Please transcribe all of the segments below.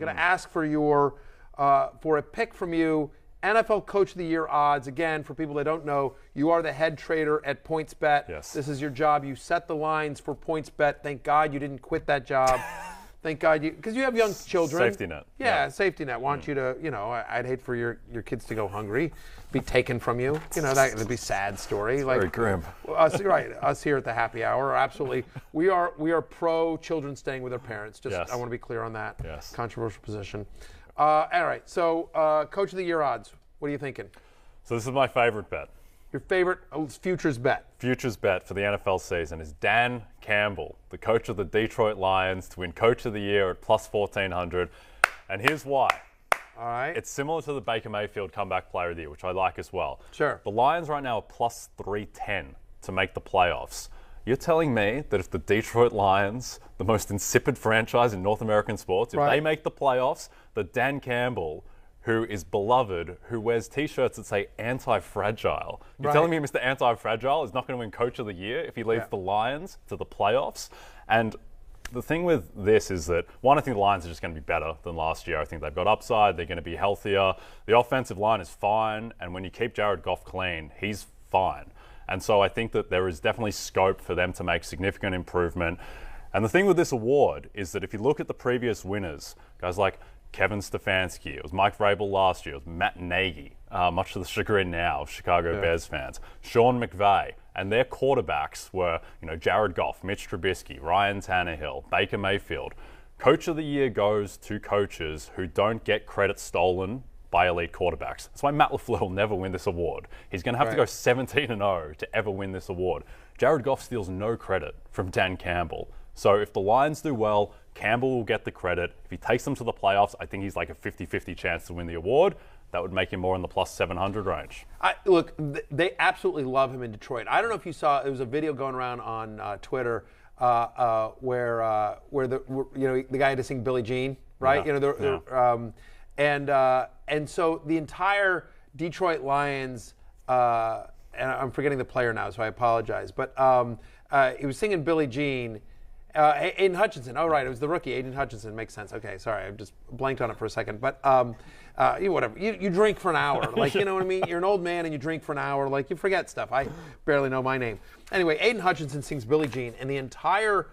going to ask for your for a pick from you. NFL Coach of the Year odds. Again, for people that don't know, you are the head trader at PointsBet. Yes. This is your job. You set the lines for PointsBet. Thank God you didn't quit that job. Thank God you, because you have young children. Safety net. Yeah, safety net. Want you to, I'd hate for your kids to go hungry, be taken from you. That would be a sad story. Very grim. Us here at the Happy Hour, absolutely. We are pro children staying with their parents. I want to be clear on that. Yes. Controversial position. All right, so Coach of the Year odds. What are you thinking? So this is my favorite bet. Your favorite futures bet? Futures bet for the NFL season is Dan Campbell, the coach of the Detroit Lions, to win Coach of the Year at plus 1,400. And here's why. All right. It's similar to the Baker Mayfield Comeback Player of the Year, which I like as well. Sure. The Lions right now are plus 310 to make the playoffs. You're telling me that if the Detroit Lions, the most insipid franchise in North American sports, if they make the playoffs, that Dan Campbell, who is beloved, who wears T-shirts that say anti-fragile. You're telling me Mr. Anti-Fragile is not going to win Coach of the Year if he leads the Lions to the playoffs? And the thing with this is that, one, I think the Lions are just going to be better than last year. I think they've got upside. They're going to be healthier. The offensive line is fine. And when you keep Jared Goff clean, he's fine. And so I think that there is definitely scope for them to make significant improvement. And the thing with this award is that if you look at the previous winners, guys like Kevin Stefanski, it was Mike Vrabel last year, it was Matt Nagy, much to the chagrin now of Chicago Bears fans, Sean McVay, and their quarterbacks were, Jared Goff, Mitch Trubisky, Ryan Tannehill, Baker Mayfield. Coach of the Year goes to coaches who don't get credit stolen by elite quarterbacks. That's why Matt LaFleur will never win this award. He's going to have to go 17-0 to ever win this award. Jared Goff steals no credit from Dan Campbell. So if the Lions do well, Campbell will get the credit. If he takes them to the playoffs, I think he's like a 50-50 chance to win the award. That would make him more in the plus 700 range. Look, they absolutely love him in Detroit. I don't know if you saw, there was a video going around on Twitter where the guy had to sing Billie Jean, right? And so the entire Detroit Lions, and I'm forgetting the player now, so I apologize, but he was singing Billie Jean. Aiden Hutchinson. Oh, right. It was the rookie. Aiden Hutchinson. Makes sense. Okay. Sorry. I just blanked on it for a second. But whatever. You drink for an hour. Like, you know what I mean? You're an old man and you drink for an hour. Like, you forget stuff. I barely know my name. Anyway, Aiden Hutchinson sings Billie Jean, and the entire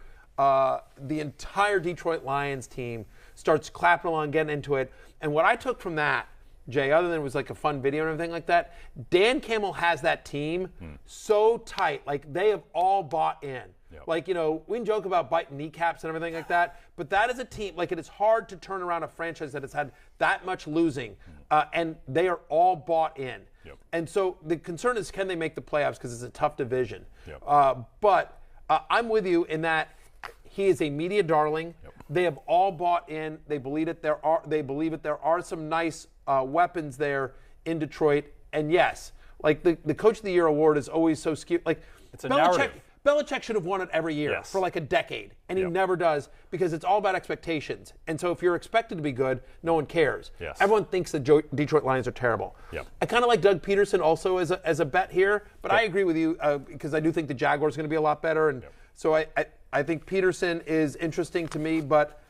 Detroit Lions team starts clapping along, getting into it. And what I took from that, Jay, other than it was like a fun video and everything like that, Dan Campbell has that team so tight. Like, they have all bought in. Yep. Like, we can joke about biting kneecaps and everything like that, but that is a team, like, it is hard to turn around a franchise that has had that much losing, and they are all bought in. Yep. And so the concern is, can they make the playoffs, because it's a tough division. Yep. But I'm with you in that he is a media darling. Yep. They have all bought in. They believe it. There are some nice weapons there in Detroit. And yes, like the Coach of the Year award is always so skewed. Like, it's a narrative. Belichick should have won it every year for like a decade, and he never does, because it's all about expectations. And so if you're expected to be good, no one cares. Yes. Everyone thinks the Detroit Lions are terrible. Yep. I kind of like Doug Peterson also as a bet here, but I agree with you because I do think the Jaguars are going to be a lot better. And so I think Peterson is interesting to me, but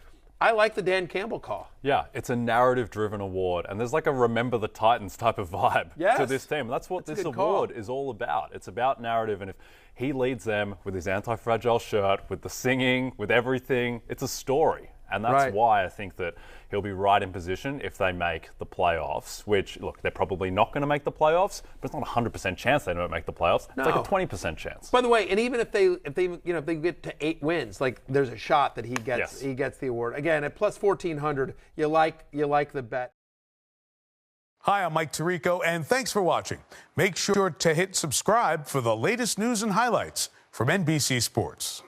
I like the Dan Campbell call. Yeah, it's a narrative-driven award, and there's like a Remember the Titans type of vibe to this team. And that's what this award is all about. It's about narrative, and if he leads them with his anti-fragile shirt, with the singing, with everything, it's a story. And that's why I think that he'll be right in position if they make the playoffs, which, look, they're probably not going to make the playoffs, but it's not a 100% chance they don't make the playoffs. No. It's like a 20% chance. By the way, and even if they get to 8 wins, like, there's a shot that he gets the award. Again, at plus 1,400, you like the bet. Hi, I'm Mike Tirico, and thanks for watching. Make sure to hit subscribe for the latest news and highlights from NBC Sports.